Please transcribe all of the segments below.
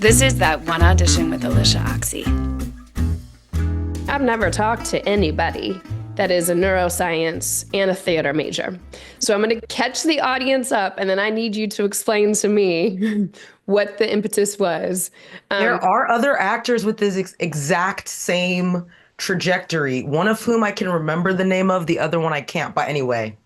This is That One Audition with Alyshia Ochse. I've never talked to anybody that is a neuroscience and a theater major. So I'm going to catch the audience up, and then I need you to explain to me what the impetus was. There are other actors with this exact same trajectory, one of whom I can remember the name of, the other one I can't. But anyway,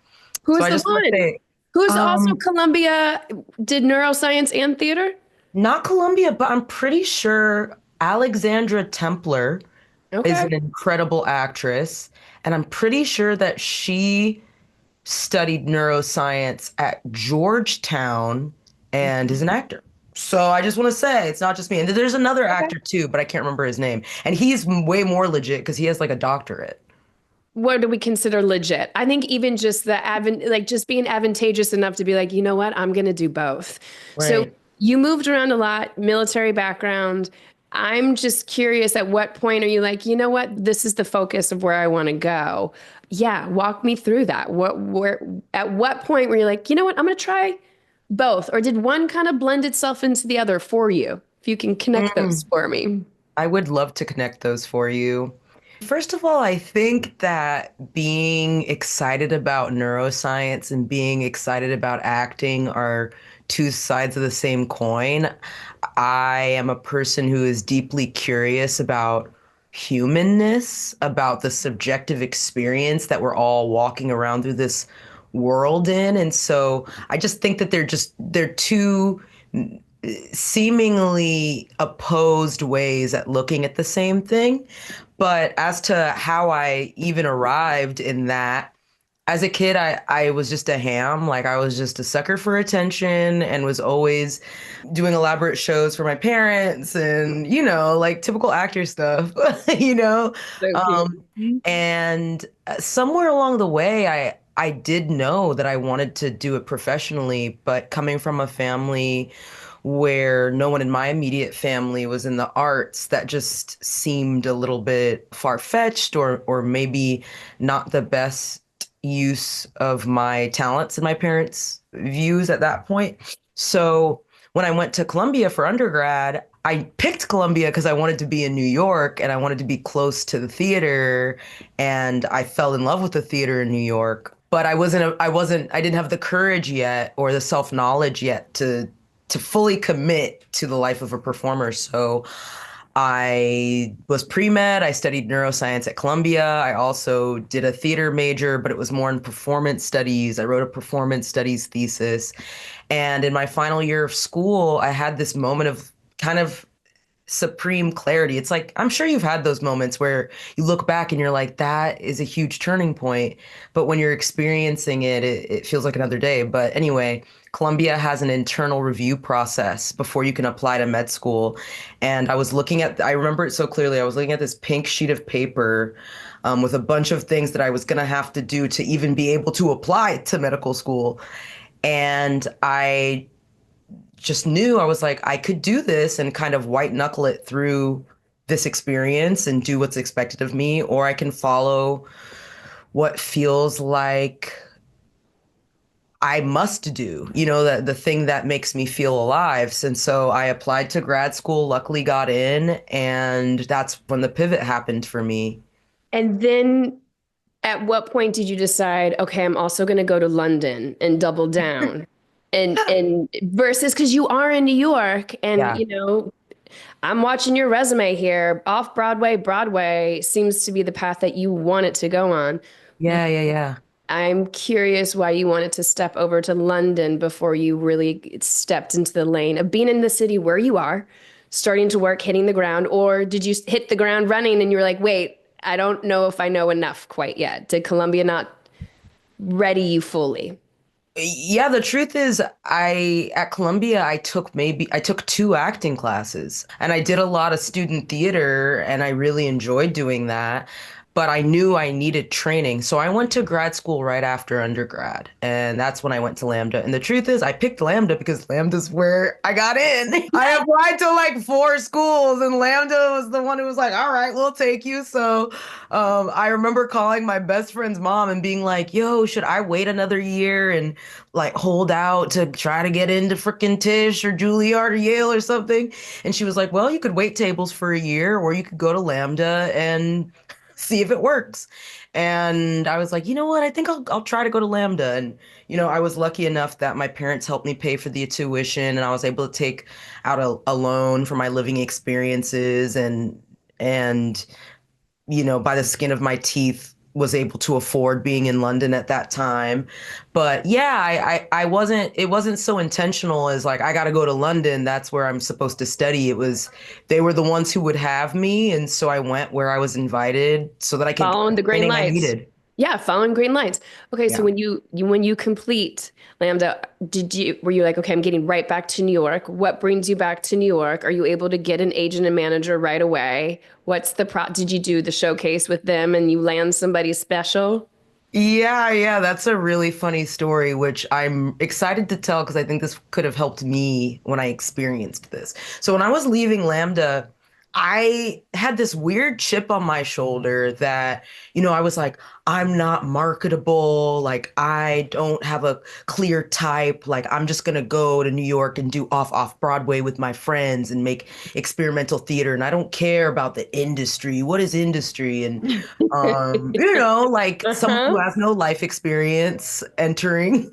Who's so I the just want to one? say, Who's also Columbia, did neuroscience and theater? not Columbia, but I'm pretty sure Alexandra Templar is an incredible actress. And I'm pretty sure that she studied neuroscience at Georgetown and is an actor. So I just want to say it's not just me. And there's another actor too, but I can't remember his name. And he's way more legit because he has like a doctorate. What do we consider legit? I think even just just being advantageous enough to be like, you know what, I'm going to do both. So Right. you moved around a lot, military background. I'm just curious, at what point are you like, you know what, this is the focus of where I want to go? Yeah, walk me through that. At what point were you like, you know what, I'm going to try both? Or did one kind of blend itself into the other for you? If you can connect those for me. I would love to connect those for you. First of all, I think that being excited about neuroscience and being excited about acting are two sides of the same coin. I am a person who is deeply curious about humanness, about the subjective experience that we're all walking around through this world in. And so I just think that they're two seemingly opposed ways at looking at the same thing. But as to how I even arrived in that, as a kid, I was just a ham. Like I was just a sucker for attention and was always doing elaborate shows for my parents and, like typical actor stuff, you know? So Um, cute. and somewhere along the way, I did know that I wanted to do it professionally, but coming from a family where no one in my immediate family was in the arts, that just seemed a little bit far-fetched or maybe not the best use of my talents and my parents' views at that point. So when I went to Columbia for undergrad, I picked Columbia because I wanted to be in New York and I wanted to be close to the theater, and I fell in love with the theater in New York. But I didn't have the courage yet or the self-knowledge yet to fully commit to the life of a performer. So I was pre-med. I studied neuroscience at Columbia. I also did a theater major, but it was more in performance studies. I wrote a performance studies thesis. And in my final year of school, I had this moment of kind of supreme clarity. It's like, I'm sure you've had those moments where you look back and you're like, that is a huge turning point. But when you're experiencing it, it feels like another day. But anyway, Columbia has an internal review process before you can apply to med school. And I remember it so clearly. I was looking at this pink sheet of paper with a bunch of things that I was going to have to do to even be able to apply to medical school. And I just knew, I was like, I could do this and kind of white knuckle it through this experience and do what's expected of me, or I can follow what feels like I must do, the thing that makes me feel alive. And so I applied to grad school, luckily got in, and that's when the pivot happened for me. And then at what point did you decide, okay, I'm also going to go to London and double down? And versus, because you are in New York and, Yeah. I'm watching your resume here. Off Broadway, Broadway seems to be the path that you want it to go on. Yeah, yeah, yeah. I'm curious why you wanted to step over to London before you really stepped into the lane of being in the city where you are, starting to work, hitting the ground, or did you hit the ground running and you were like, wait, I don't know if I know enough quite yet. Did Columbia not ready you fully? Yeah, the truth is at Columbia I took two acting classes and I did a lot of student theater and I really enjoyed doing that. but I knew I needed training. So I went to grad school right after undergrad. And that's when I went to Lambda. And the truth is, I picked Lambda because Lambda's where I got in. I applied to like 4 schools, and Lambda was the one who was like, all right, we'll take you. So I remember calling my best friend's mom and being like, yo, should I wait another year and like hold out to try to get into freaking Tisch or Juilliard or Yale or something? And she was like, well, you could wait tables for a year, or you could go to Lambda and see if it works. And I was like, you know what? I think I'll try to go to Lambda. And I was lucky enough that my parents helped me pay for the tuition, and I was able to take out a loan for my living experiences, and by the skin of my teeth was able to afford being in London at that time. But yeah, I wasn't, it wasn't so intentional as like, I got to go to London. That's where I'm supposed to study. They were the ones who would have me. And so I went where I was invited so that I could Following the get the green training I lights. needed. Yeah, following green lights. Okay, so Yeah. when you complete Lambda, were you like, okay, I'm getting right back to New York? What brings you back to New York? Are you able to get an agent and manager right away? Did you do the showcase with them and you land somebody special? Yeah, that's a really funny story, which I'm excited to tell because I think this could have helped me when I experienced this. So when I was leaving Lambda, I had this weird chip on my shoulder that, I was like, I'm not marketable. Like, I don't have a clear type. Like, I'm just going to go to New York and do off Broadway with my friends and make experimental theater. And I don't care about the industry. What is industry? And, like someone who Uh-huh. has no life experience entering.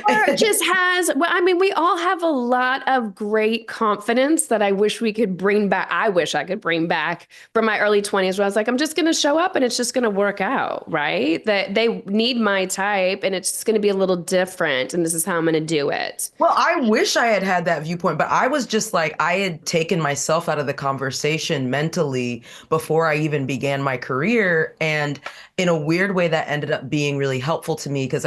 Or just has, well, I mean, we all have a lot of great confidence that I wish we could bring back. I wish I could bring back from my early 20s where I was like, I'm just going to show up and it's just going to work out, right? That they need my type and it's just going to be a little different. And this is how I'm going to do it. Well, I wish I had had that viewpoint, but I was just like, I had taken myself out of the conversation mentally before I even began my career. And in a weird way, that ended up being really helpful to me because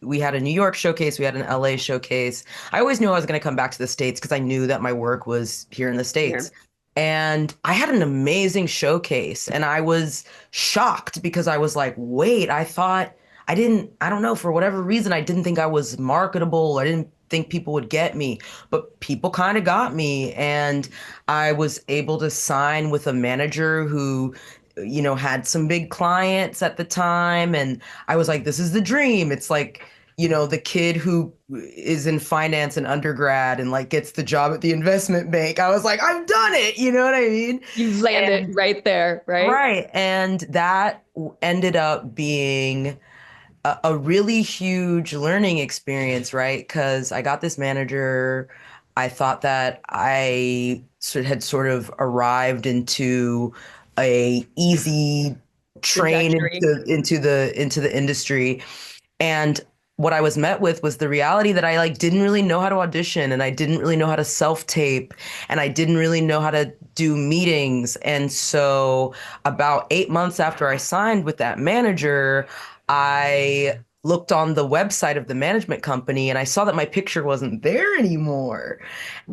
we had a New York showcase, we had an LA showcase. I always knew I was going to come back to the States because I knew that my work was here in the States. Here. And I had an amazing showcase, and I was shocked because I was like, wait, I don't know, for whatever reason, I didn't think I was marketable. I didn't think people would get me, but people kind of got me. And I was able to sign with a manager who, had some big clients at the time. And I was like, this is the dream. It's like, the kid who is in finance in undergrad and like gets the job at the investment bank. I was like, I've done it. You know what I mean? You landed right there, right? Right. And that ended up being a really huge learning experience, right? Because I got this manager. I thought that I had sort of arrived into a easy train Trajectory. into the industry. And what I was met with was the reality that I like didn't really know how to audition, and I didn't really know how to self-tape, and I didn't really know how to do meetings. And so about 8 months after I signed with that manager, I looked on the website of the management company and I saw that my picture wasn't there anymore.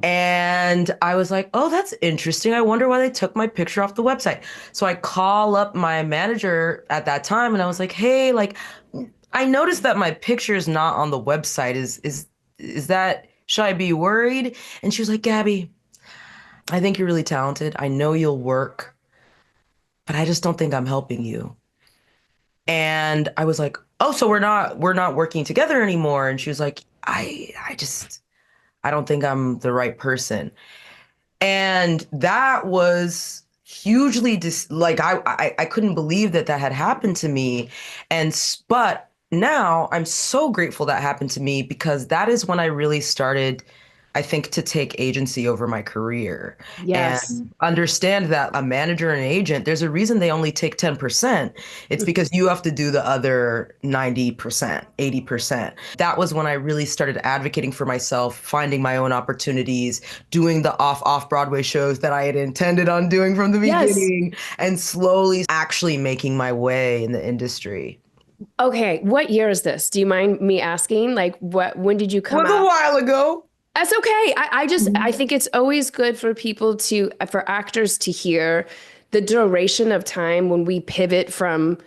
And I was like, oh, that's interesting. I wonder why they took my picture off the website. So I call up my manager at that time and I was like, hey, like, I noticed that my picture is not on the website. Is that, should I be worried? And she was like, Gabby, I think you're really talented. I know you'll work, but I just don't think I'm helping you. And I was like, oh, so we're not working together anymore. And she was like, I don't think I'm the right person. And that was hugely like I couldn't believe that had happened to me. But now I'm so grateful that happened to me because that is when I really started, I think, to take agency over my career Yes. and understand that a manager and an agent, there's a reason they only take 10%. It's because you have to do the other 90%, 80%. That was when I really started advocating for myself, finding my own opportunities, doing the off Broadway shows that I had intended on doing from the Yes. beginning, and slowly actually making my way in the industry. Okay. What year is this? Do you mind me asking? Like, when did you It come was a out? while ago. That's okay. I think it's always good for people for actors to hear the duration of time when we pivot from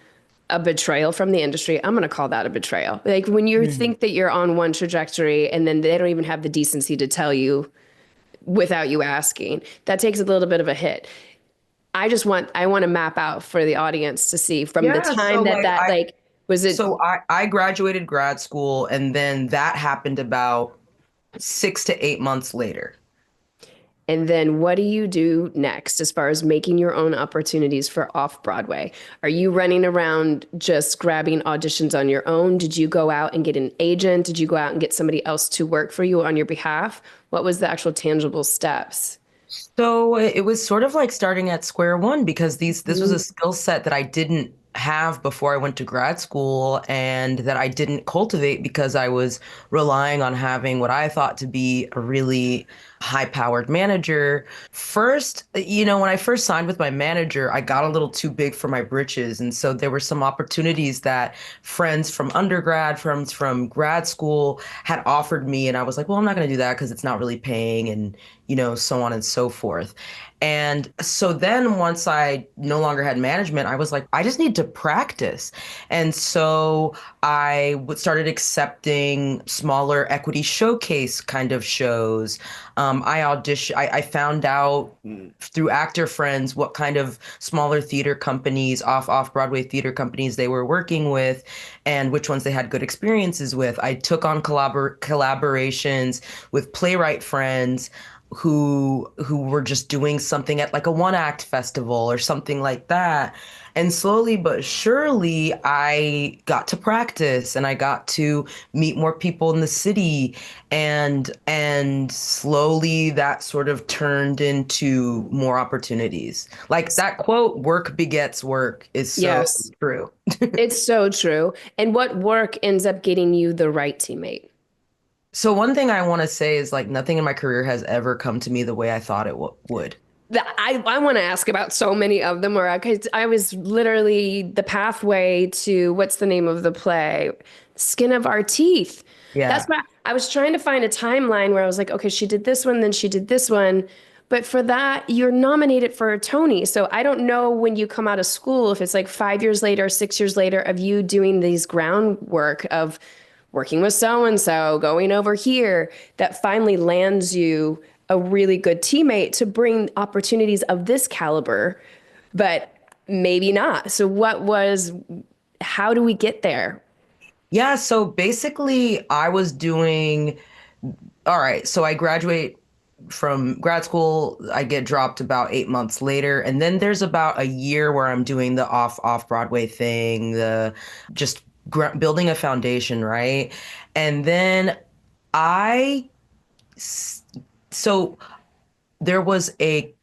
a betrayal from the industry. I'm going to call that a betrayal. Like when you Mhm. think that you're on one trajectory and then they don't even have the decency to tell you without you asking, that takes a little bit of a hit. I want to map out for the audience to see from the Yeah, time so that like was it. so I graduated grad school and then that happened about 6 to 8 months later. And then what do you do next as far as making your own opportunities for off Broadway? Are you running around just grabbing auditions on your own? Did you go out and get an agent? Did you go out and get somebody else to work for you on your behalf? What was the actual tangible steps? So it was sort of like starting at square one because this was Mhm. a skill set that I didn't have before I went to grad school and that I didn't cultivate because I was relying on having what I thought to be a really high-powered manager. First, when I first signed with my manager, I got a little too big for my britches. And so there were some opportunities that friends from undergrad, friends from grad school had offered me. And I was like, well, I'm not going to do that because it's not really paying and so on and so forth. And so then once I no longer had management, I was like, I just need to practice. And so started accepting smaller equity showcase kind of shows. I found out through actor friends what kind of smaller theater companies, off Broadway theater companies they were working with and which ones they had good experiences with. I took on collaborations with playwright friends who were just doing something at like a one act festival or something like that. And slowly but surely I got to practice and I got to meet more people in the city and slowly that sort of turned into more opportunities. Like that quote, work begets work is so Yes, true. it's so true. And what work ends up getting you the right teammate? So one thing I want to say is like nothing in my career has ever come to me the way I thought it would. I want to ask about so many of them where I was literally the pathway to what's the name of the play? Skin of Our Teeth. That's Yeah. why I was trying to find a timeline where I was like, okay, she did this one, then she did this one. But for that, you're nominated for a Tony. So I don't know when you come out of school, if it's like 5 years later, 6 years later of you doing these groundwork of working with so and so, going over here, that finally lands you a really good teammate to bring opportunities of this caliber, but maybe not. So, how do we get there? Yeah, so basically I was doing all right, so I graduate from grad school, I get dropped about 8 months later, and then there's about a year where I'm doing the off Broadway thing, the just building a foundation, right? And then I s- so there was a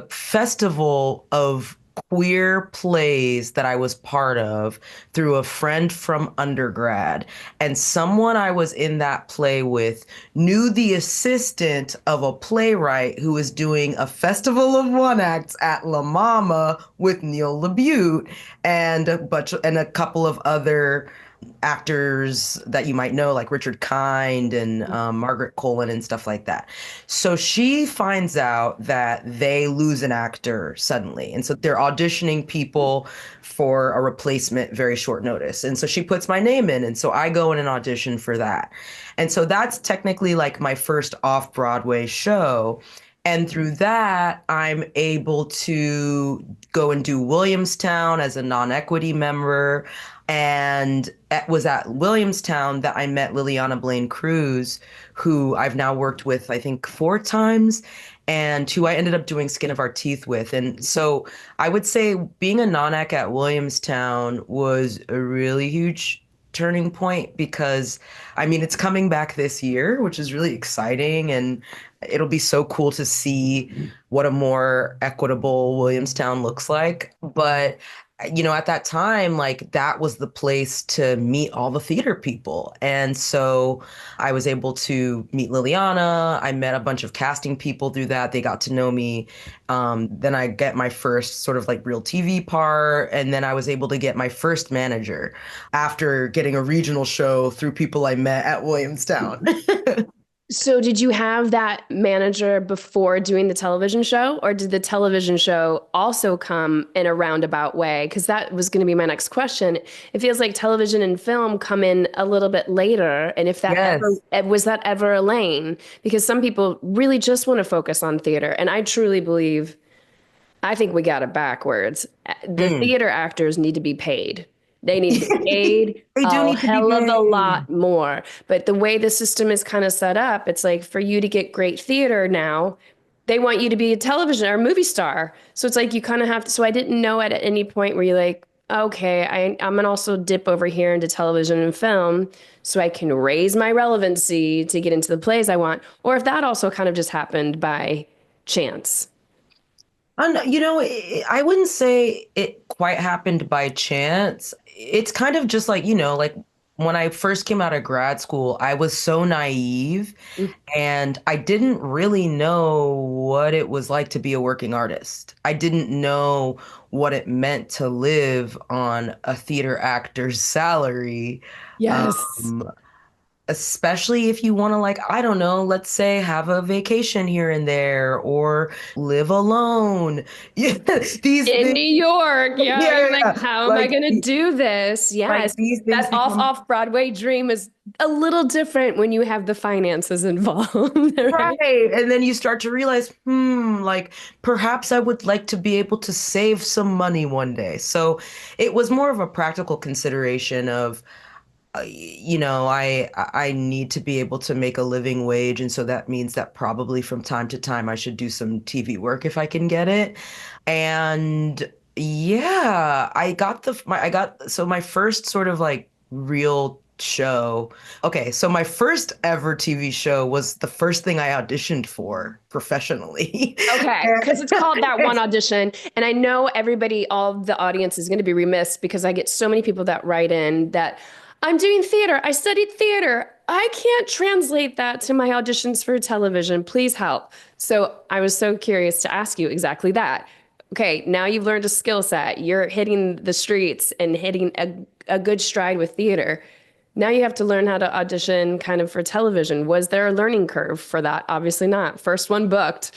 festival of queer plays that I was part of through a friend from undergrad. And someone I was in that play with knew the assistant of a playwright who was doing a festival of one acts at La Mama with Neil LaBute and a couple of other actors that you might know, like Richard Kind and Margaret Qualley and stuff like that. So she finds out that they lose an actor suddenly. And so they're auditioning people for a replacement very short notice. And so she puts my name in. And so I go in and audition for that. And so that's technically like my first off Broadway show. And through that, I'm able to go and do Williamstown as a non-equity member. And it was at Williamstown that I met Liliana Blaine Cruz, who I've now worked with, I think, 4 times, and who I ended up doing Skin of Our Teeth with. And so I would say being a non-ac at Williamstown was a really huge turning point because, I mean, it's coming back this year, which is really exciting. And it'll be so cool to see what a more equitable Williamstown looks like. But at that time, like that was the place to meet all the theater people. And so I was able to meet Liliana. I met a bunch of casting people through that. They got to know me. Then I get my first sort of like real TV part. And then I was able to get my first manager after getting a regional show through people I met at Williamstown. So did you have that manager before doing the television show, or did the television show also come in a roundabout way? Because that was going to be my next question. It feels like television and film come in a little bit later, and if that ever Yes. was that ever a lane? Because some people really just want to focus on theater, and I truly believe I think we got it backwards. The Mm. theater actors need to be paid. They need to be paid They do a need to be hell of a paid. lot more. But the way the system is kind of set up, it's like for you to get great theater now, they want you to be a television or movie star. So it's like you kind of have to. So I didn't know at any point where you're like, okay, I'm gonna also dip over here into television and film so I can raise my relevancy to get into the plays I want. Or if that also kind of just happened by chance. And I wouldn't say it quite happened by chance. It's kind of just like, like when I first came out of grad school, I was so naive and I didn't really know what it was like to be a working artist. I didn't know what it meant to live on a theater actor's salary. Yes. Um, Especially if you want to, like, I don't know, let's say have a vacation here and there or live alone. Yeah, these In things. New York. Yeah, Yeah, you're like, yeah. how am I Like, going to do this? like Yes. these things That become off Broadway dream is a little different when you have the finances involved, right? right. And then you start to realize, like perhaps I would like to be able to save some money one day. So it was more of a practical consideration of I need to be able to make a living wage, and so that means that probably from time to time I should do some TV work if I can get it. And yeah, my first sort of like real show. Okay, so my first ever TV show was the first thing I auditioned for professionally. Okay, because it's called That One Audition. And I know everybody, all the audience is going to be remiss because I get so many people that write in that I'm doing theater. I studied theater. I can't translate that to my auditions for television. Please help. So I was so curious to ask you exactly that. Okay, now you've learned a skill set. You're hitting the streets and hitting a good stride with theater. Now you have to learn how to audition kind of for television. Was there a learning curve for that? Obviously not. First one booked.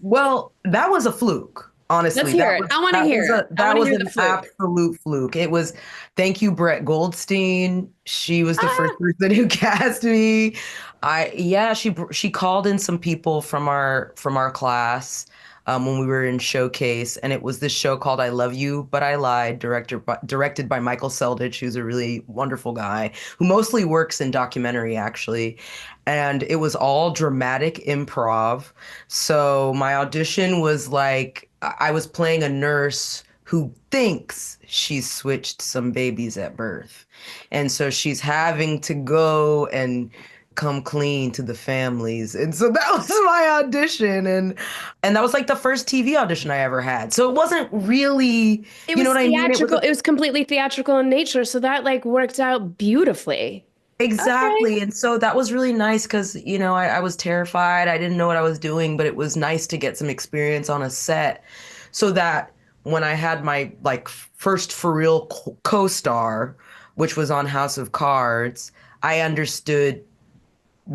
Well, that was a fluke. Let's Honestly, hear it. I want to hear it. I that want to was hear the an fluke. absolute fluke. It was, thank you, Brett Goldstein. She was the first Ah, person who cast me. Yeah, she called in some people from our class when we were in showcase, and it was this show called I Love You, But I Lied, directed by Michael Selditch, who's a really wonderful guy who mostly works in documentary, actually. And it was all dramatic improv. So my audition was like I was playing a nurse who thinks she's switched some babies at birth. And so she's having to go and come clean to the families. And so that was my audition, and that was like the first TV audition I ever had. So it wasn't really, it you know was what I mean? It was theatrical. It was completely theatrical in nature. So that like worked out beautifully. Okay. exactly. And so that was really nice because, I was terrified. I didn't know what I was doing, but it was nice to get some experience on a set so that when I had my like first for real co-star, which was on House of Cards, I understood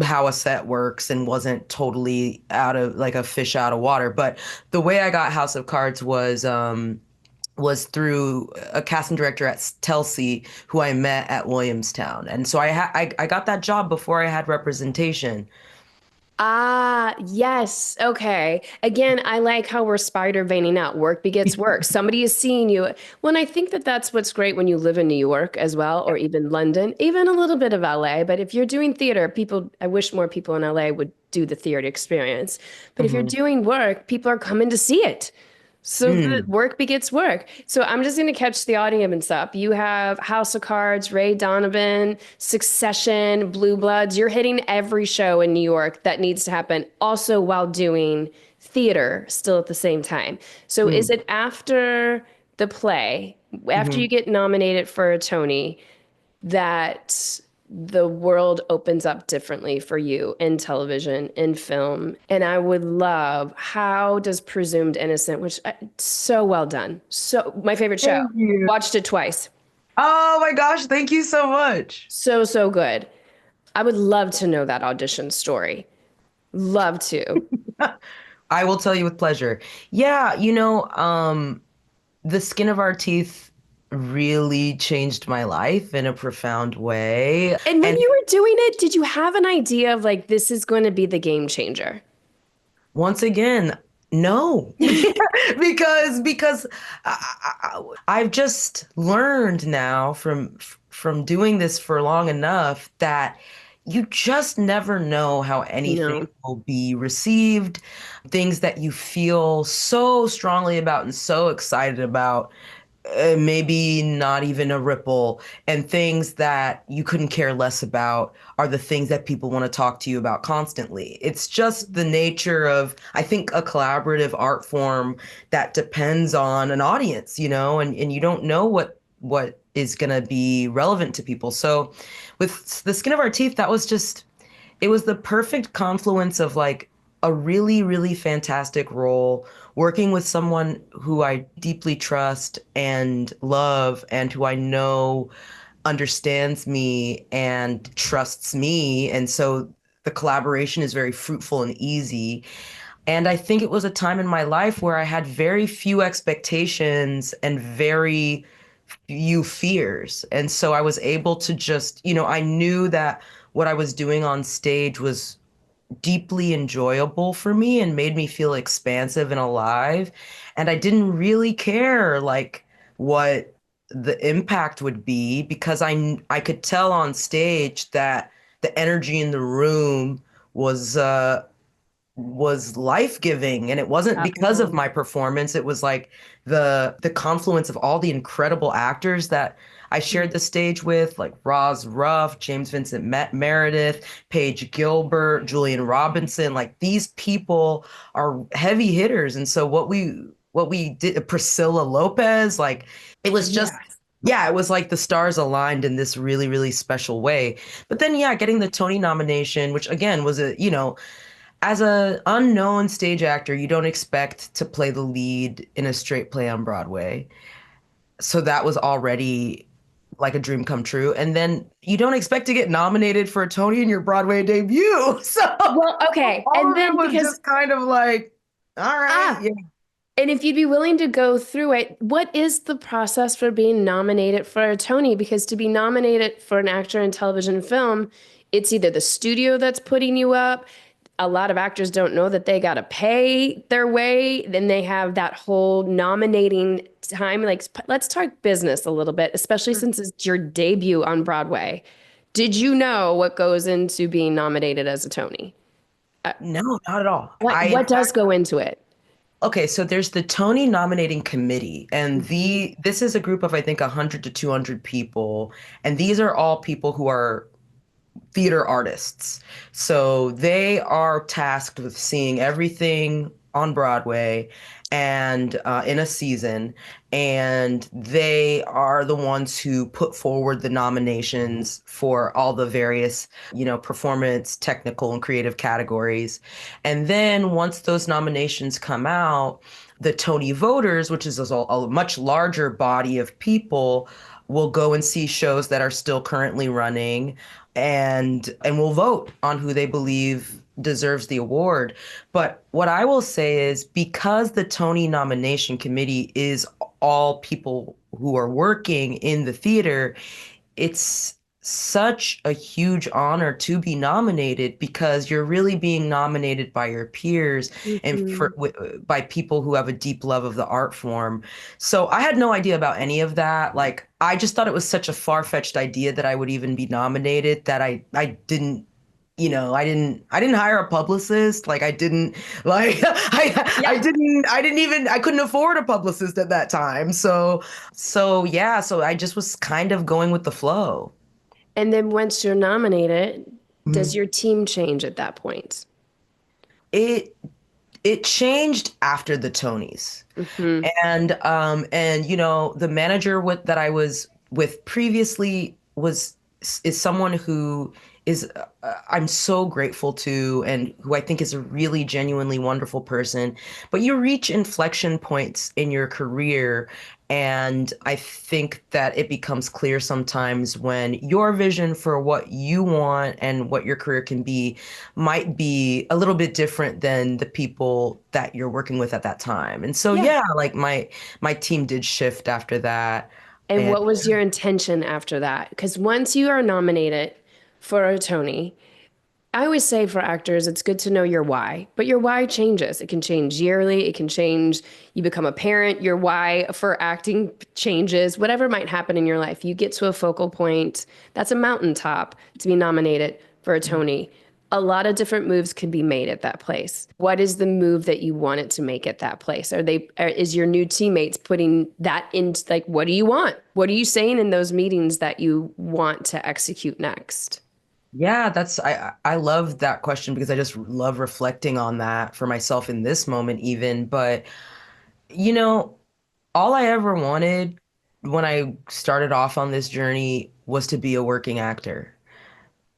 how a set works and wasn't totally out of like a fish out of water. But the way I got House of Cards was through a casting director at Telsey who I met at Williamstown. And so I got that job before I had representation. Ah, yes. Okay. Again, I like how we're spider veining out. Work begets work. Somebody is seeing you. When I think that that's what's great when you live in New York as well, or even London, even a little bit of LA. But if you're doing theater, people, I wish more people in LA would do the theater experience. But if you're Mhm. doing work, people are coming to see it. So the Mm. work begets work. So I'm just going to catch the audience up. You have House of Cards, Ray Donovan, Succession, Blue Bloods. You're hitting every show in New York that needs to happen, also while doing theater still at the same time. So is Mm. it after the play, after you Mhm. get nominated for a Tony, that the world opens up differently for you in television, in film? And I would love, how does Presumed Innocent, which so well done. So my favorite show. Thank you. Watched it twice. Oh my gosh, thank you so much. So, so good. I would love to know that audition story. Love to. I will tell you with pleasure. Yeah, the skin of our teeth really changed my life in a profound way. And when And you were doing it, did you have an idea of like, this is going to be the game changer? once again, no, because I've just learned now from doing this for long enough that you just never know how anything No. will be received. Things that you feel so strongly about and so excited about, maybe not even a ripple, and things that you couldn't care less about are the things that people want to talk to you about constantly. It's just the nature of, I think, a collaborative art form that depends on an audience, and you don't know what is going to be relevant to people. So with the skin of our teeth, it was the perfect confluence of like a really, really fantastic role, working with someone who I deeply trust and love, and who I know understands me and trusts me. And so the collaboration is very fruitful and easy. And I think it was a time in my life where I had very few expectations and very few fears. And so I was able to just, I knew that what I was doing on stage was deeply enjoyable for me and made me feel expansive and alive. And I didn't really care like what the impact would be, because I could tell on stage that the energy in the room was life-giving, and it wasn't because of Absolutely. my performance. It was like the confluence of all the incredible actors that I shared the stage with, like Roz Ruff, James Vincent Meredith, Paige Gilbert, Julian Robinson. Like, these people are heavy hitters. And so what we did, Priscilla Lopez, like, it was just, Yes. yeah, it was like the stars aligned in this really, really special way. But then, yeah, getting the Tony nomination, which again was as a unknown stage actor, you don't expect to play the lead in a straight play on Broadway. So that was already like a dream come true. And then you don't expect to get nominated for a Tony in your Broadway debut. So Well, okay. all And of it then was because, just kind of like, all right, ah, yeah. and if you'd be willing to go through it, what is the process for being nominated for a Tony? Because to be nominated for an actor in television and film, it's either the studio that's putting you up. A lot of actors don't know that they got to pay their way. Then they have that whole nominating time. Like, let's talk business a little bit, especially since it's your debut on Broadway. Did you know what goes into being nominated as a Tony? No, not at all. What does go into it? Okay, so there's the Tony nominating committee, and this is a group of, I think, 100 to 200 people, and these are all people who are theater artists. So they are tasked with seeing everything on Broadway and in a season, and they are the ones who put forward the nominations for all the various, performance, technical, and creative categories. And then once those nominations come out, the Tony voters, which is a much larger body of people, will go and see shows that are still currently running, and will vote on who they believe deserves the award. But what I will say is, because the Tony nomination committee is all people who are working in the theater, it's such a huge honor to be nominated, because you're really being nominated by your peers and Mhm. by people who have a deep love of the art form. So I had no idea about any of that. Like, I just thought it was such a far-fetched idea that I would even be nominated, that I didn't, I didn't hire a publicist. Like, I didn't, like, I couldn't afford a publicist at that time. So yeah, so I just was kind of going with the flow. And then once you're nominated, does Mhm. your team change at that point? It it changed after the Tonys. Hmm. And the manager that I was with previously is someone who is I'm so grateful to, and who I think is a really genuinely wonderful person. But you reach inflection points in your career, and I think that it becomes clear sometimes when your vision for what you want and what your career can be might be a little bit different than the people that you're working with at that time. And so Yeah. yeah, like my team did shift after that. And And what was your intention after that? Because once you are nominated for a Tony, I always say for actors, it's good to know your why, but your why changes. It can change yearly. It can change. You become a parent. Your why for acting changes. Whatever might happen in your life, you get to a focal point. That's a mountaintop to be nominated for a Tony. A lot of different moves could be made at that place. What is the move that you wanted to make at that place? Is your new teammates putting that into, like, what do you want? What are you saying in those meetings that you want to execute next? yeah, I love that question because I just love reflecting on that for myself in this moment even. But you know, all I ever wanted when I started off on this journey was to be a working actor.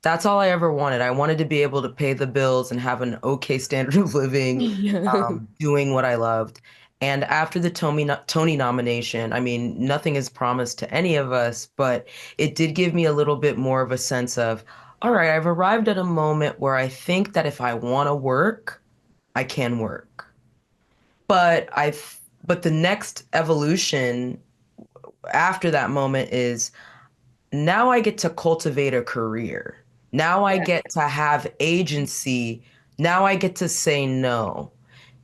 That's all I ever wanted. I wanted to be able to pay the bills and have an okay standard of living, Yeah. doing what I loved. And after the Tony nomination, I mean, nothing is promised to any of us, but it did give me a little bit more of a sense of, all right, I've arrived at a moment where I think that if I want to work, I can work. But the next evolution after that moment is now I get to cultivate a career. Now I Yeah. get to have agency. Now I get to say no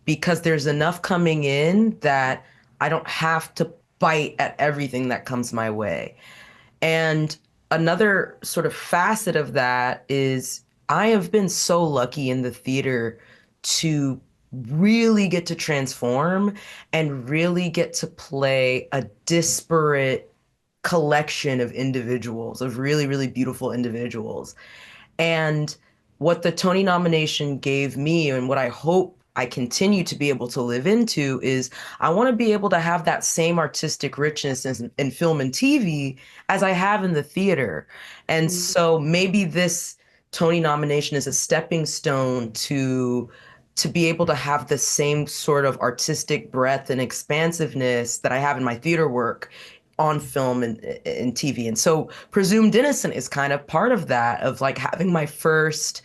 because there's enough coming in that I don't have to bite at everything that comes my way. And another sort of facet of that is I have been so lucky in the theater to really get to transform and really get to play a disparate collection of individuals, of really, really beautiful individuals. And what the Tony nomination gave me, and what I hope I continue to be able to live into, is I want to be able to have that same artistic richness in film and TV as I have in the theater. And so maybe this Tony nomination is a stepping stone to be able to have the same sort of artistic breadth and expansiveness that I have in my theater work on film and TV. And so Presumed Innocent is kind of part of that, of like having my first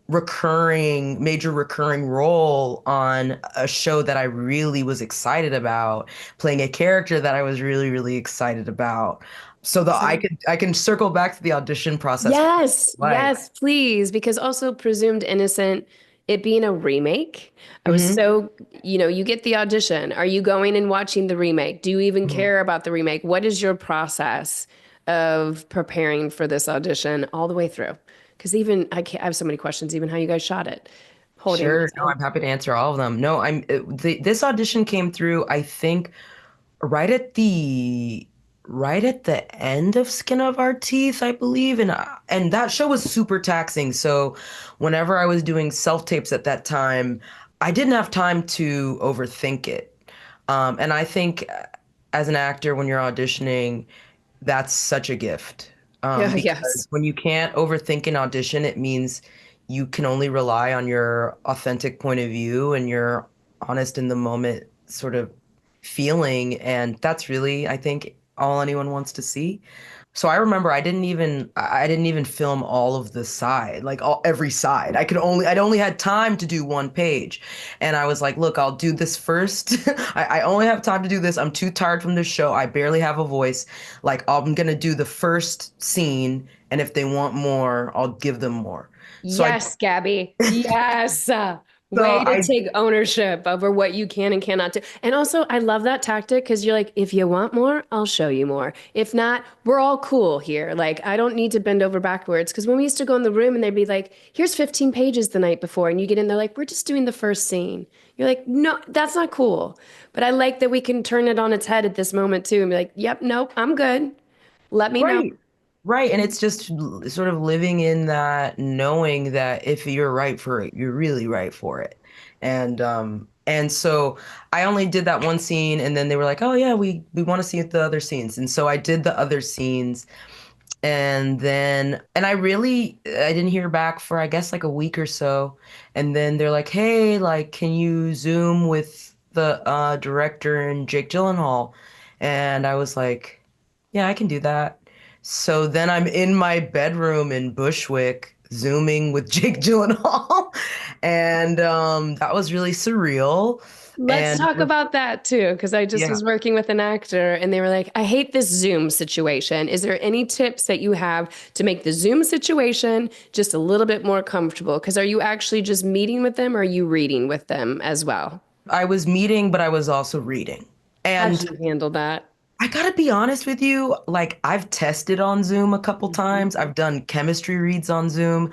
major recurring role on a show that I really was excited about, playing a character that I was really, really excited about. So So I can circle back to the audition process. yes, Like, yes, please. Because also Presumed Innocent, it being a remake, I was mhm, so, you get the audition. Are you going and watching the remake? Do you even mhm. care about the remake? What is your process of preparing for this audition all the way through? Because even I have so many questions, even how you guys shot it. Holding Sure. No, I'm happy to answer all of them. No, this audition came through, I think, right at the end of Skin of Our Teeth, I believe, and that show was super taxing. So whenever I was doing self tapes at that time, I didn't have time to overthink it. And I think as an actor, when you're auditioning, that's such a gift. Yeah, Because yes. when you can't overthink an audition, it means you can only rely on your authentic point of view and your honest in the moment sort of feeling. And that's really, I think, all anyone wants to see. So I remember I didn't even film all of the side, like every side. I'd only had time to do one page. And I was like, look, I'll do this first. I only have time to do this. I'm too tired from this show. I barely have a voice. Like I'm gonna do the first scene, and if they want more, I'll give them more. So I Yes, Gabby. Yes. so Way to I take ownership over what you can and cannot do. And also, I love that tactic because you're like, if you want more, I'll show you more. If not, we're all cool here. Like, I don't need to bend over backwards. Because when we used to go in the room and they'd be like, here's 15 pages the night before, and you get in there like, we're just doing the first scene. You're like, no, that's not cool. But I like that we can turn it on its head at this moment too and be like, yep, nope, I'm good. Let me know. Right. Right. And it's just sort of living in that knowing that if you're right for it, you're really right for it. And so I only did that one scene and then they were like, "Oh yeah, we want to see the other scenes." And so I did the other scenes And I didn't hear back for, I guess, like a week or so. And then they're like, hey, like, can you Zoom with the director and Jake Gyllenhaal? And I was like, yeah, I can do that. So then I'm in my bedroom in Bushwick, Zooming with Jake Gyllenhaal. And that was really surreal. Let's And talk about that too, because I just yeah. was working with an actor and they were like, I hate this Zoom situation. Is there any tips that you have to make the Zoom situation just a little bit more comfortable? Because are you actually just meeting with them or are you reading with them as well? I was meeting, but I was also reading. How'd And you handle that? I gotta be honest with you, like I've tested on Zoom a couple Mhm. times. I've done chemistry reads on Zoom.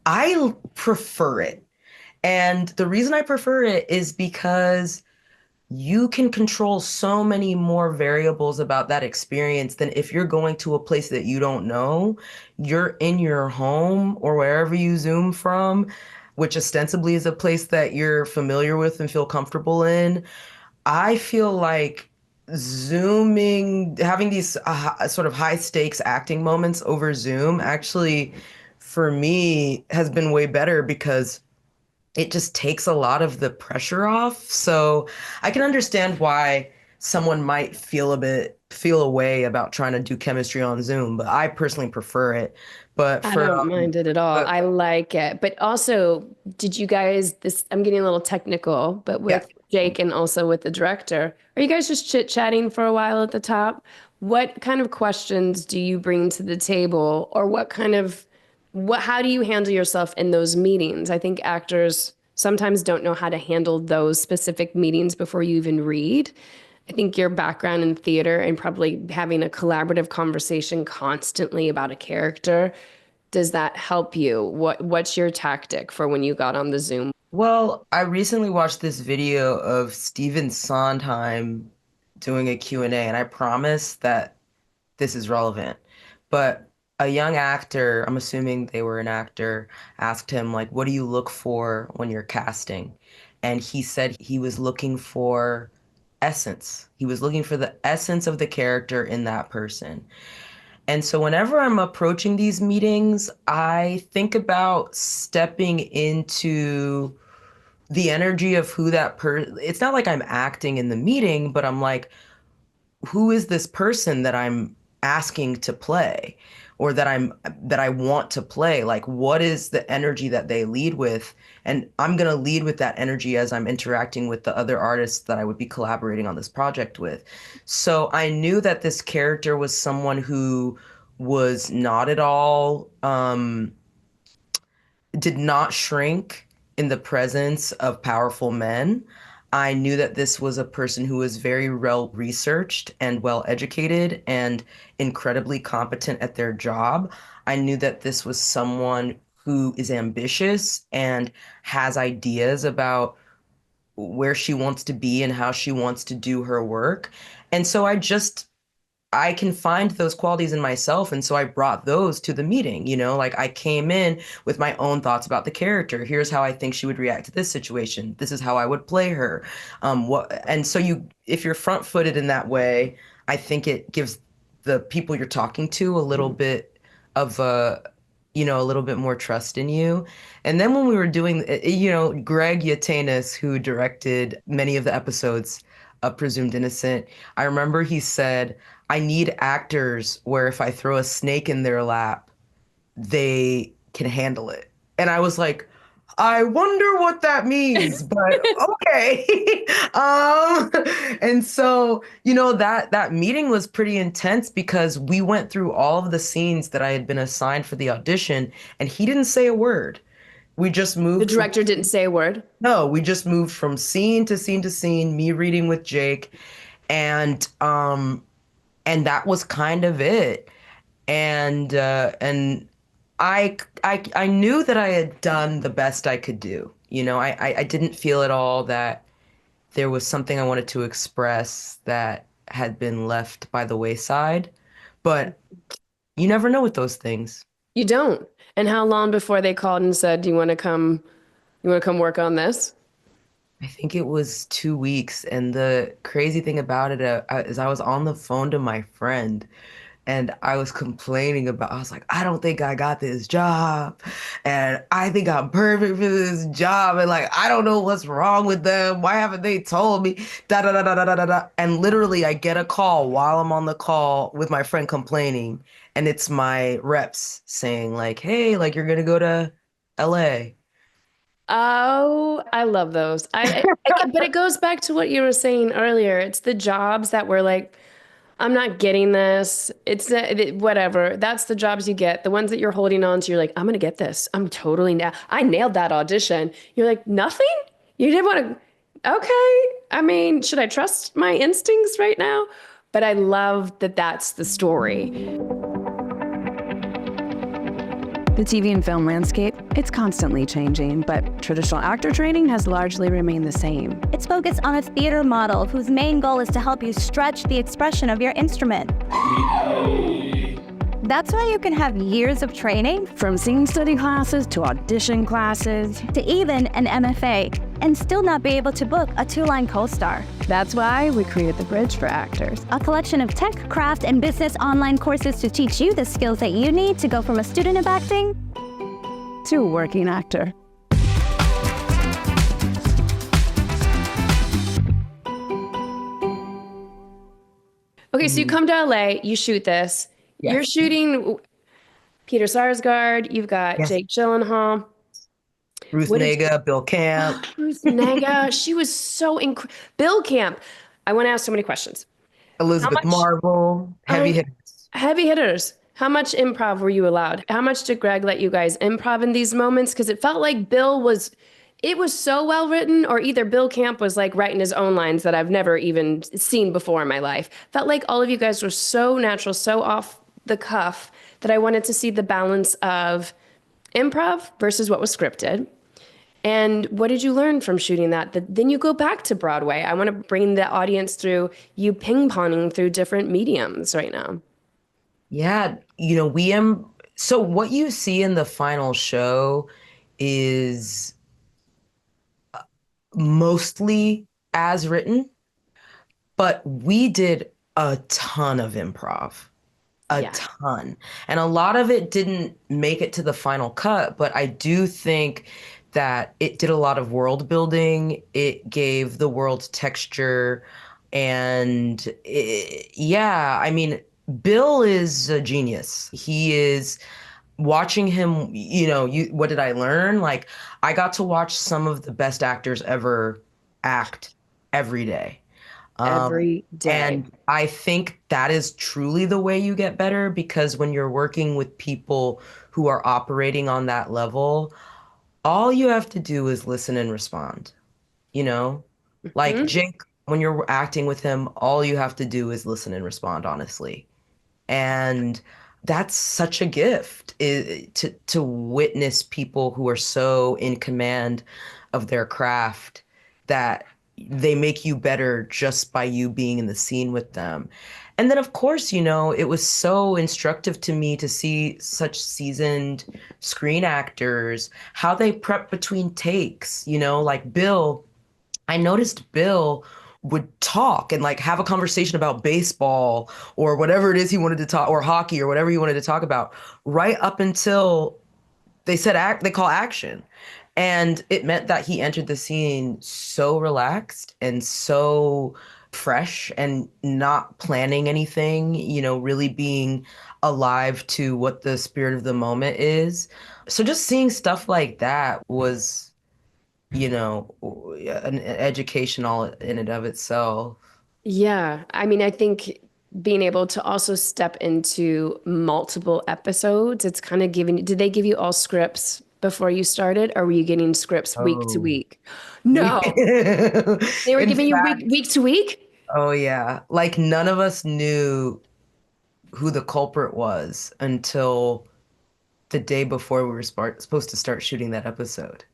I prefer it. And the reason I prefer it is because you can control so many more variables about that experience than if you're going to a place that you don't know. You're in your home or wherever you Zoom from, which ostensibly is a place that you're familiar with and feel comfortable in. I feel like Zooming, having these sort of high stakes acting moments over Zoom actually, for me, has been way better because it just takes a lot of the pressure off. So I can understand why someone might feel a way about trying to do chemistry on Zoom, but I personally prefer it. But I for don't mind it at all. but I like it. But also, did you guys, this, I'm getting a little technical, but yeah. with Jake and also with the director, are you guys just chit-chatting for a while at the top? What kind of questions do you bring to the table, or how do you handle yourself in those meetings? I think actors sometimes don't know how to handle those specific meetings before you even read. I think your background in theater and probably having a collaborative conversation constantly about a character, does that help you? What's your tactic for when you got on the Zoom? Well, I recently watched this video of Stephen Sondheim doing a Q&A, and I promise that this is relevant. But a young actor, I'm assuming they were an actor, asked him, like, what do you look for when you're casting? And he said he was looking for essence. He was looking for the essence of the character in that person. And so whenever I'm approaching these meetings, I think about stepping into the energy of who that it's not like I'm acting in the meeting, but I'm like, who is this person that I'm asking to play or that I want to play? Like, what is the energy that they lead with? And I'm going to lead with that energy as I'm interacting with the other artists that I would be collaborating on this project with. So I knew that this character was someone who was not at all did not shrink in the presence of powerful men. I knew that this was a person who was very well researched and well educated and incredibly competent at their job. I knew that this was someone who is ambitious and has ideas about where she wants to be and how she wants to do her work. And so I can find those qualities in myself. And so I brought those to the meeting, like I came in with my own thoughts about the character. Here's how I think she would react to this situation. This is how I would play her. And so if you're front footed in that way, I think it gives the people you're talking to a little bit of a little bit more trust in you. And then when we were doing, Greg Yatanis, who directed many of the episodes of Presumed Innocent, I remember he said, I need actors where if I throw a snake in their lap, they can handle it. And I was like, I wonder what that means, but okay. um, and so, that meeting was pretty intense because we went through all of the scenes that I had been assigned for the audition, and he didn't say a word. We just The moved from director didn't say a word. no, we just moved from scene to scene to scene, me reading with Jake, and that was kind of it. And I knew that I had done the best I could do. I didn't feel at all that there was something I wanted to express that had been left by the wayside. But you never know with those things. You don't. And how long before they called and said, "Do you want to come? You want to come work on this?" I think it was 2 weeks, and the crazy thing about it is I was on the phone to my friend. And I was complaining I was like, I don't think I got this job. And I think I'm perfect for this job. And like, I don't know what's wrong with them. Why haven't they told me? Da da da da da da da. Da. And literally, I get a call while I'm on the call with my friend complaining. And it's my reps saying, like, hey, like, you're going to go to LA. Oh, I love those. But it goes back to what you were saying earlier. It's the jobs that we're like, I'm not getting this. Whatever. That's the jobs you get. The ones that you're holding on to, you're like, I'm gonna get this. I nailed that audition. You're like, nothing? You didn't want to, okay. I mean, should I trust my instincts right now? But I love that that's the story. The TV and film landscape, it's constantly changing, but traditional actor training has largely remained the same. It's focused on a theater model whose main goal is to help you stretch the expression of your instrument. That's why you can have years of training, From scene study classes to audition classes. to even an MFA, and still not be able to book a 2-line co-star. That's why we created The Bridge for Actors. A collection of tech, craft, and business online courses to teach you the skills that you need to go from a student of acting To a working actor. Okay, so you come to LA, you shoot this. Yes. You're shooting Peter Sarsgaard, you've got Yes. Jake Gyllenhaal. Ruth What did Negga, Bill Camp. Ruth Negga, she was so incredible. Bill Camp, I want to ask so many questions. Elizabeth much- Marvel, heavy hitters. Heavy hitters. How much improv were you allowed? How much did Greg let you guys improv in these moments? Because it felt like it was so well written, or either Bill Camp was like writing his own lines that I've never even seen before in my life. Felt like all of you guys were so natural, so off the cuff that I wanted to see the balance of improv versus what was scripted. And what did you learn from shooting that? Then you go back to Broadway. I want to bring the audience through you ping-ponging through different mediums right now. Yeah, so what you see in the final show is mostly as written, but we did a ton of improv, a Yeah. ton. And a lot of it didn't make it to the final cut, but I do think that it did a lot of world building. It gave the world texture. And yeah, I mean, Bill is a genius. He is watching him, what did I learn? Like, I got to watch some of the best actors ever act every day. Every day. And I think that is truly the way you get better, because when you're working with people who are operating on that level, all you have to do is listen and respond, Like Jake, when you're acting with him, all you have to do is listen and respond, honestly. And that's such a gift, to witness people who are so in command of their craft that they make you better just by you being in the scene with them. And then, of course, it was so instructive to me to see such seasoned screen actors, how they prep between takes, like Bill. I noticed Bill would talk and like have a conversation about baseball or whatever it is he wanted to talk, or hockey or whatever he wanted to talk about, right up until they call action. And it meant that he entered the scene so relaxed and so fresh and not planning anything, really being alive to what the spirit of the moment is. So just seeing stuff like that was, an education all in and of itself. Yeah. I mean, I think being able to also step into multiple episodes, it's kind of did they give you all scripts before you started, or were you getting scripts week to Oh. week? No. They were In giving fact, you week to week? Oh yeah. Like none of us knew who the culprit was until the day before we were supposed to start shooting that episode.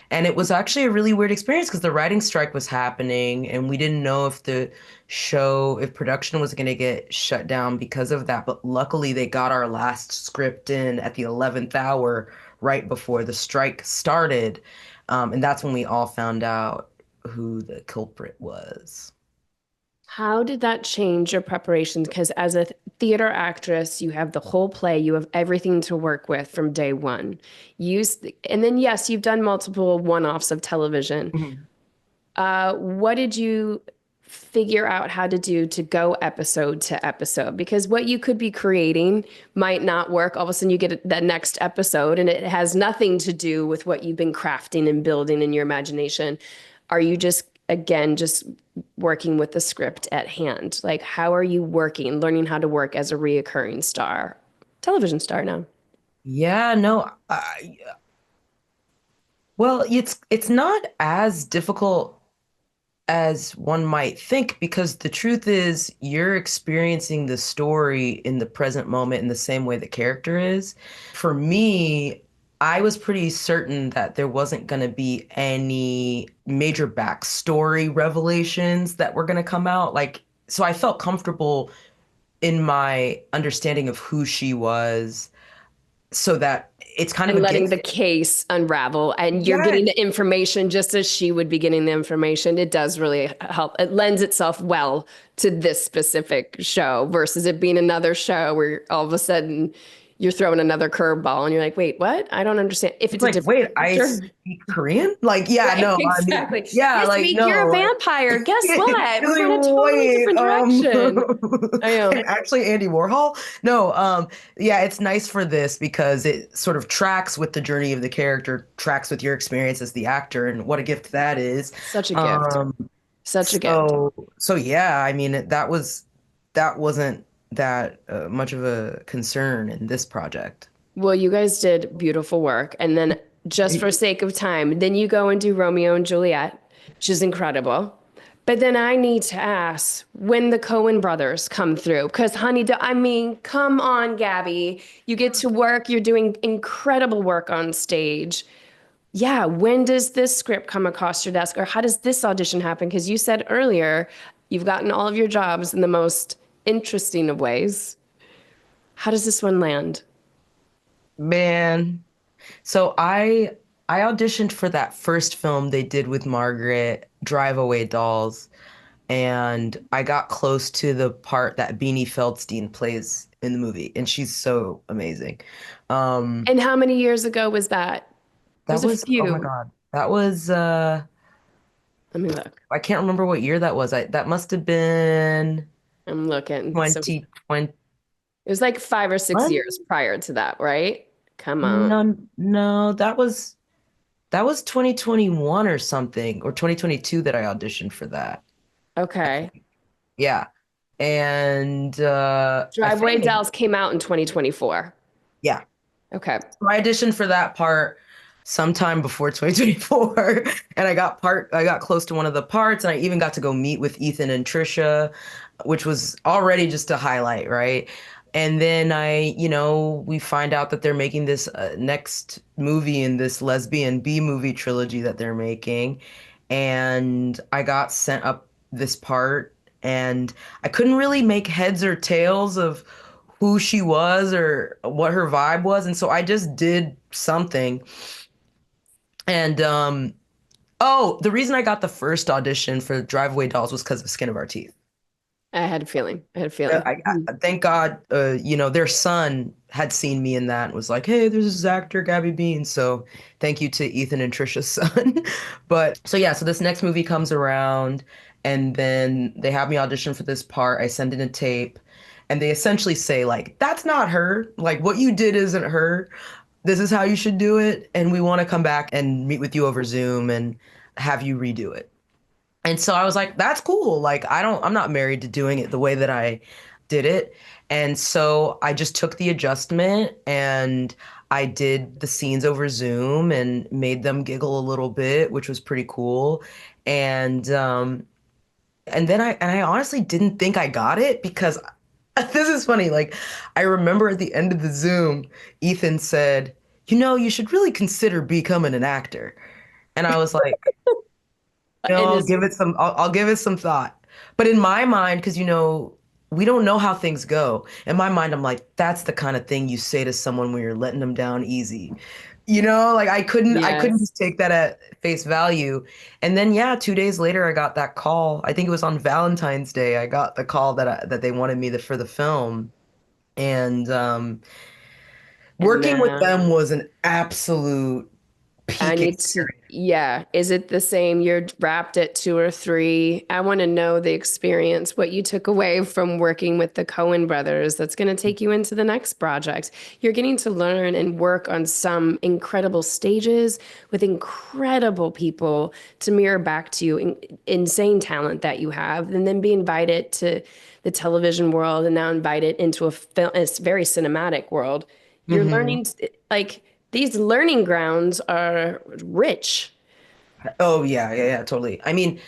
And it was actually a really weird experience because the writing strike was happening and we didn't know if if production was going to get shut down because of that. But luckily they got our last script in at the 11th hour right before the strike started. And that's when we all found out who the culprit was. How did that change your preparation? Because as a theater actress, you have the whole play, you have everything to work with from day one. And then, yes, you've done multiple one-offs of television. Mhm. What did you figure out how to do to go episode to episode? Because what you could be creating might not work. All of a sudden you get that next episode and it has nothing to do with what you've been crafting and building in your imagination. Are you just, again, just working with the script at hand? Like, how are you working, learning how to work as a reoccurring star, television star now? Yeah, no, well, it's not as difficult as one might think, because the truth is you're experiencing the story in the present moment in the same way the character is. For me, I was pretty certain that there wasn't going to be any major backstory revelations that were going to come out. Like, so I felt comfortable in my understanding of who she was, so that it's kind of And letting against. the case unravel, and you're Yeah, getting the information just as she would be getting the information. It does really help. It lends itself well to this specific show versus it being another show where all of a sudden you're throwing another curveball and you're like, wait, what? I don't understand. If it's it's a like, different wait, I character. speak Korean? Like, yeah, Right, no, I mean, exactly. yeah, This like, week you're a no. vampire. Guess what? We're Like, going a totally wait, different direction. I know. I'm actually Andy Warhol? No, yeah, it's nice for this because it sort of tracks with the journey of the character, tracks with your experience as the actor, and what a gift that is. Such a gift. Um, Such a gift. so yeah, I mean, that wasn't that much of a concern in this project. Well, you guys did beautiful work. And then, just for sake of time, then you go and do Romeo and Juliet, which is incredible. But then I need to ask when the Coen brothers come through. Because, honey, I mean, come on, Gabby. You get to work, you're doing incredible work on stage. Yeah, when does this script come across your desk? Or how does this audition happen? Because you said earlier you've gotten all of your jobs in the most interesting of ways. How does this one land? Man, so I auditioned for that first film they did with Margaret, Drive Away Dolls, and I got close to the part that Beanie Feldstein plays in the movie, and she's so amazing. Um, And how many years ago was that? that There's a was, oh my few. God, that was Let me look. I can't remember what year that was. That must have been I'm looking. So 2020. it was like 5 or 6 years prior to that, right? Come on. No, no, that was 2021 or something, or 2022 that I auditioned for that. Okay. Yeah. And I Driveway think, Dolls came out in 2024. yeah. Okay. So I auditioned for that part sometime before 2024. And I got close to one of the parts, and I even got to go meet with Ethan and Trisha, which was already just a highlight, right? And then we find out that they're making this next movie in this lesbian B movie trilogy that they're making. And I got sent up this part, and I couldn't really make heads or tails of who she was or what her vibe was. And so I just did something. And oh, the reason I got the first audition for Driveway Dolls was because of Skin of Our Teeth. I had a feeling. I had a feeling. Thank God, their son had seen me in that and was like, "Hey, there's this actor, Gabby Beans." So thank you to Ethan and Trisha's son. But so yeah, so this next movie comes around, and then they have me audition for this part. I send in a tape, and they essentially say like, "That's not her. Like what you did isn't her. This is how you should do it, and we want to come back and meet with you over Zoom and have you redo it." And so I was like, that's cool. Like, I'm not married to doing it the way that I did it. And so I just took the adjustment and I did the scenes over Zoom and made them giggle a little bit, which was pretty cool. And then I honestly didn't think I got it because this is funny. Like, I remember at the end of the Zoom, Ethan said, you should really consider becoming an actor. And I was like, And I'll give it some. I'll give it some thought. But in my mind, because we don't know how things go. In my mind, I'm like, that's the kind of thing you say to someone when you're letting them down easy. Like I couldn't yes. just take that at face value. And then yeah, 2 days later, I got that call. I think it was on Valentine's Day. I got the call that they wanted me for the film. And And working with then them was an absolute I peak need to, experience. yeah. Is it the same? You're wrapped at 2 or 3. I want to know the experience, what you took away from working with the Coen brothers that's going to take you into the next project. You're getting to learn and work on some incredible stages with incredible people to mirror back to you, insane talent that you have, and then be invited to the television world and now invited into a film, a very cinematic world. You're Hmm. learning, like, these learning grounds are rich. Oh yeah, yeah, yeah, totally. I mean,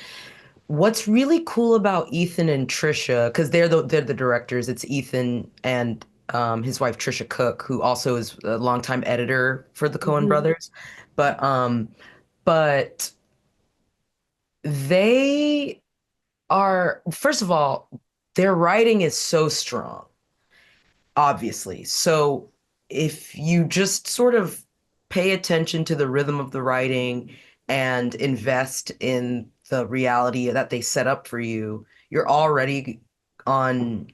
what's really cool about Ethan and Trisha, because they're the directors. It's Ethan and his wife Trisha Cook, who also is a longtime editor for the Coen Mhm. brothers. But they are, first of all, their writing is so strong, obviously. So if you just sort of pay attention to the rhythm of the writing and invest in the reality that they set up for you, you're already on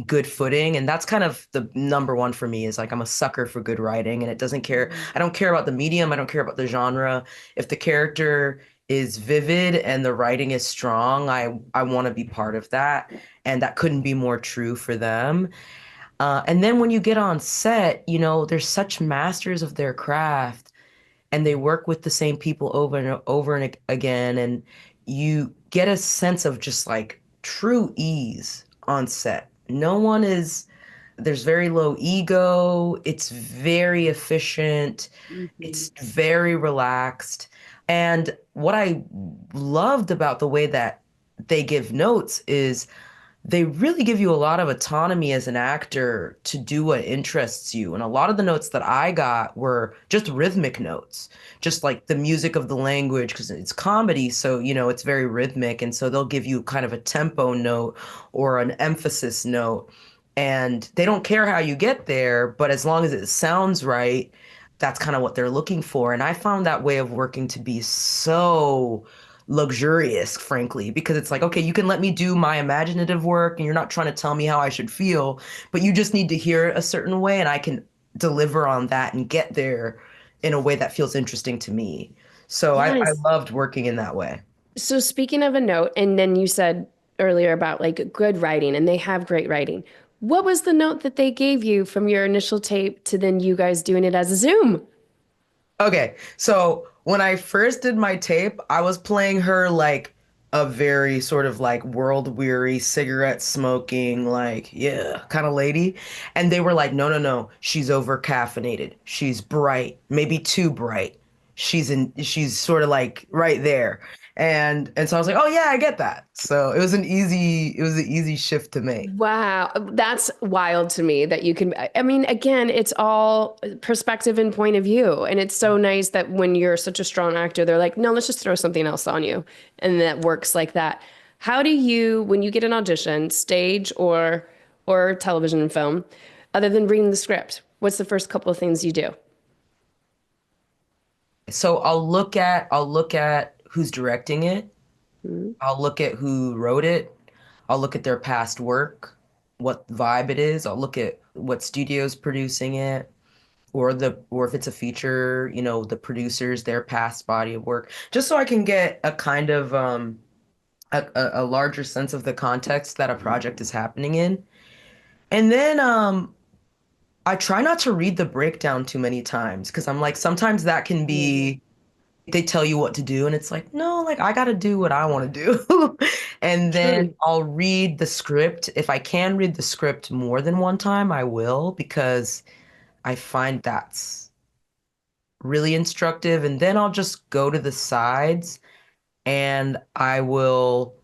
good footing. And that's kind of the number one for me is like I'm a sucker for good writing and it doesn't care. I don't care about the medium, I don't care about the genre. If the character is vivid and the writing is strong, I want to be part of that. And that couldn't be more true for them. And then when you get on set, they're such masters of their craft and they work with the same people over and over and again. And you get a sense of just like true ease on set. There's very low ego. It's very efficient. Mhm. It's very relaxed. And what I loved about the way that they give notes is they really give you a lot of autonomy as an actor to do what interests you. And a lot of the notes that I got were just rhythmic notes, just like the music of the language, because it's comedy. So, it's very rhythmic. And so they'll give you kind of a tempo note or an emphasis note. And they don't care how you get there, but as long as it sounds right, that's kind of what they're looking for. And I found that way of working to be so luxurious, frankly, because it's like, okay, you can let me do my imaginative work and you're not trying to tell me how I should feel, but you just need to hear it a certain way and I can deliver on that and get there in a way that feels interesting to me. So I Yes. loved working in that way. So speaking of a note, and then you said earlier about like good writing, and they have great writing. What was the note that they gave you from your initial tape to then you guys doing it as a Zoom? Okay, so when I first did my tape, I was playing her like a very sort of like world weary, cigarette smoking, like, yeah, kind of lady. And they were like, no, no, no, she's over caffeinated. She's bright, maybe too bright. She's sort of like right there. And so I was like, oh yeah, I get that. So it was an easy shift to make. Wow, that's wild to me that you can. I mean, again, it's all perspective and point of view. And it's so nice that when you're such a strong actor, they're like, no, let's just throw something else on you. And that works like that. How do you, when you get an audition, stage or television and film, other than reading the script, what's the first couple of things you do? So I'll look at who's directing it. Mhm. I'll look at who wrote it. I'll look at their past work, what vibe it is. I'll look at what studio's producing it, or if it's a feature, the producers, their past body of work, just so I can get a kind of a larger sense of the context that a project is happening in. And then I try not to read the breakdown too many times because I'm like sometimes that can be they tell you what to do and it's like no, like I got to do what I want to do. And then True. I'll read the script. If I can read the script more than one time I will, because I find that's really instructive. And then I'll just go to the sides and I will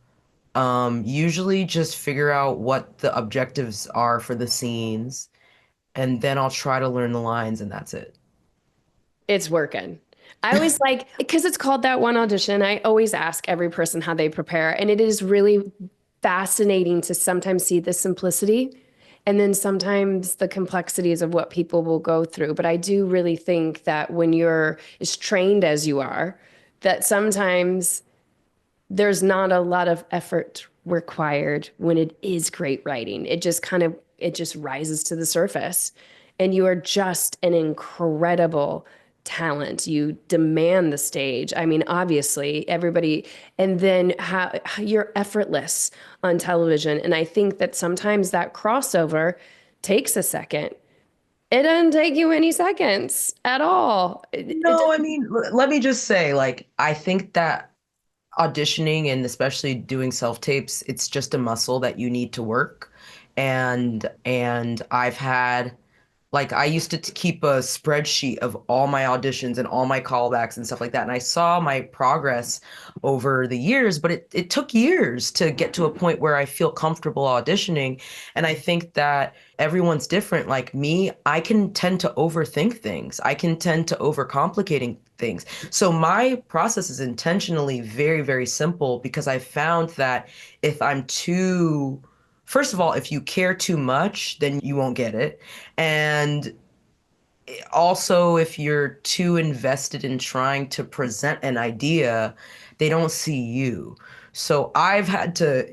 usually just figure out what the objectives are for the scenes and then I'll try to learn the lines and that's it. It's working. I always like, because it's called That One Audition, I always ask every person how they prepare. And it is really fascinating to sometimes see the simplicity and then sometimes the complexities of what people will go through. But I do really think that when you're as trained as you are, that sometimes there's not a lot of effort required when it is great writing. It just kind of it just rises to the surface. And you are just an incredible talent. You demand the stage. I mean, obviously, everybody, and then how you're effortless on television. And I think that sometimes that crossover takes a second. It doesn't take you any seconds at all. No, I mean, let me just say, like, I think that auditioning and especially doing self-tapes, it's just a muscle that you need to work. And I've had, like, I used to keep a spreadsheet of all my auditions and all my callbacks and stuff like that. And I saw my progress over the years, but it took years to get to a point where I feel comfortable auditioning. And I think that everyone's different. Like me, I can tend to overthink things. I can tend to overcomplicating things. So my process is intentionally very, very simple because I found that if I'm too... First of all, if you care too much, then you won't get it. And also, if you're too invested in trying to present an idea, they don't see you. So I've had to,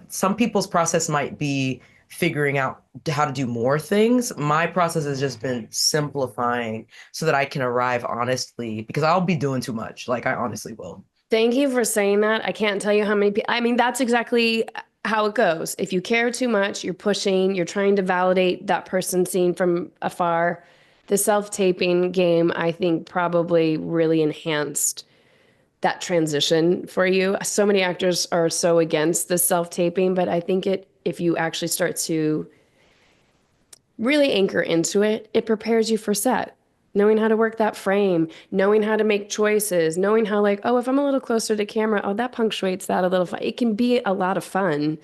some people's process might be figuring out how to do more things. My process has just been simplifying so that I can arrive honestly, because I'll be doing too much. Like, I honestly will. Thank you for saying that. I can't tell you how many people, I mean, that's exactly how it goes. If you care too much, you're pushing, you're trying to validate that person seen from afar. The self-taping game, I think, probably really enhanced that transition for you. So many actors are so against the self-taping, but I think if you actually start to really anchor into it, it prepares you for set. Knowing how to work that frame, knowing how to make choices, knowing how, like, oh, if I'm a little closer to camera, oh, that punctuates that a little. It can be a lot of fun.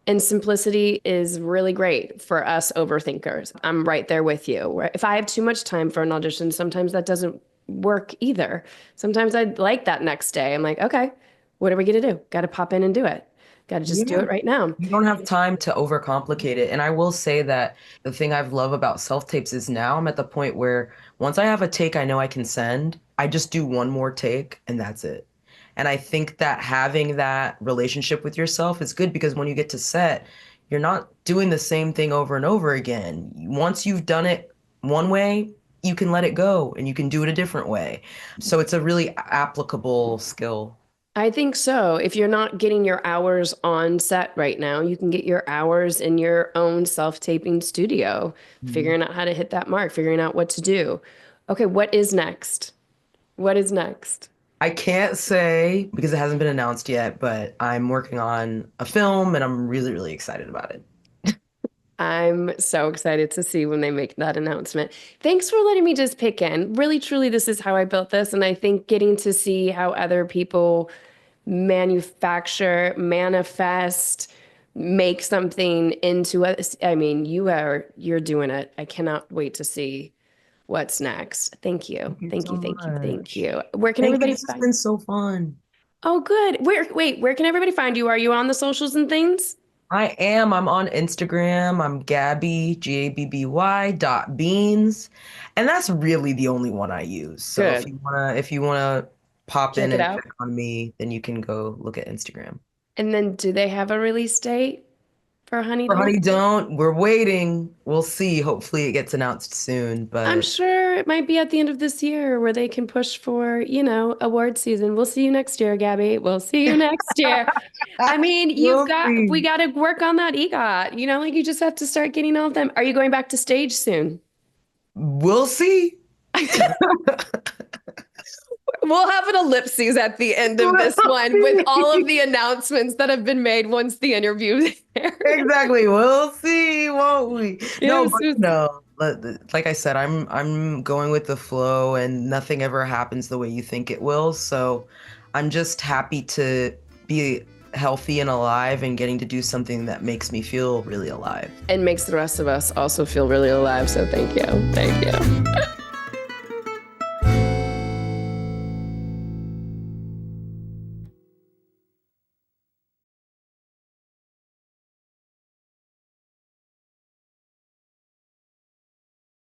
And simplicity is really great for us overthinkers. I'm right there with you. If I have too much time for an audition, sometimes that doesn't work either. Sometimes I'd like that next day. I'm like, okay, what are we going to do? Got to pop in and do it. Got to just do it right now. You don't have time to overcomplicate it. And I will say that the thing I've loved about self-tapes is now I'm at the point where once I have a take I know I can send, I just do one more take and that's it. And I think that having that relationship with yourself is good because when you get to set, you're not doing the same thing over and over again. Once you've done it one way, you can let it go and you can do it a different way. So it's a really applicable skill. I think so. If you're not getting your hours on set right now, you can get your hours in your own self-taping studio, figuring out how to hit that mark, figuring out what to do. Okay, what is next? What is next? I can't say because it hasn't been announced yet, but I'm working on a film and I'm really, really excited about it. I'm so excited to see when they make that announcement. Thanks for letting me just pick in. Really, truly, this is how I built this. And I think getting to see how other people manufacture, manifest, make something into it. I mean, you're doing it. I cannot wait to see what's next. Thank you. Thank you. Where can everybody find you? This has been so fun. Oh, good. Where can everybody find you? Are you on the socials and things? I am. I'm on Instagram. I'm Gabby, Gabby.Beans. And that's really the only one I use. So if you wanna pop in and check on me, then you can go look at Instagram. And then do they have a release date for Honey Don't? For Honey Don't, we're waiting. We'll see. Hopefully it gets announced soon. But I'm sure it might be at the end of this year where they can push for, award season. We'll see you next year, Gabby. We'll see you next year. I mean, we got to work on that EGOT. You just have to start getting all of them. Are you going back to stage soon? We'll see. We'll have an ellipses at the end of this one with all of the announcements that have been made once the interview is there. Exactly. We'll see, won't we? Yes, no. Like I said, I'm going with the flow and nothing ever happens the way you think it will. So I'm just happy to be healthy and alive and getting to do something that makes me feel really alive. And makes the rest of us also feel really alive. So thank you. Thank you.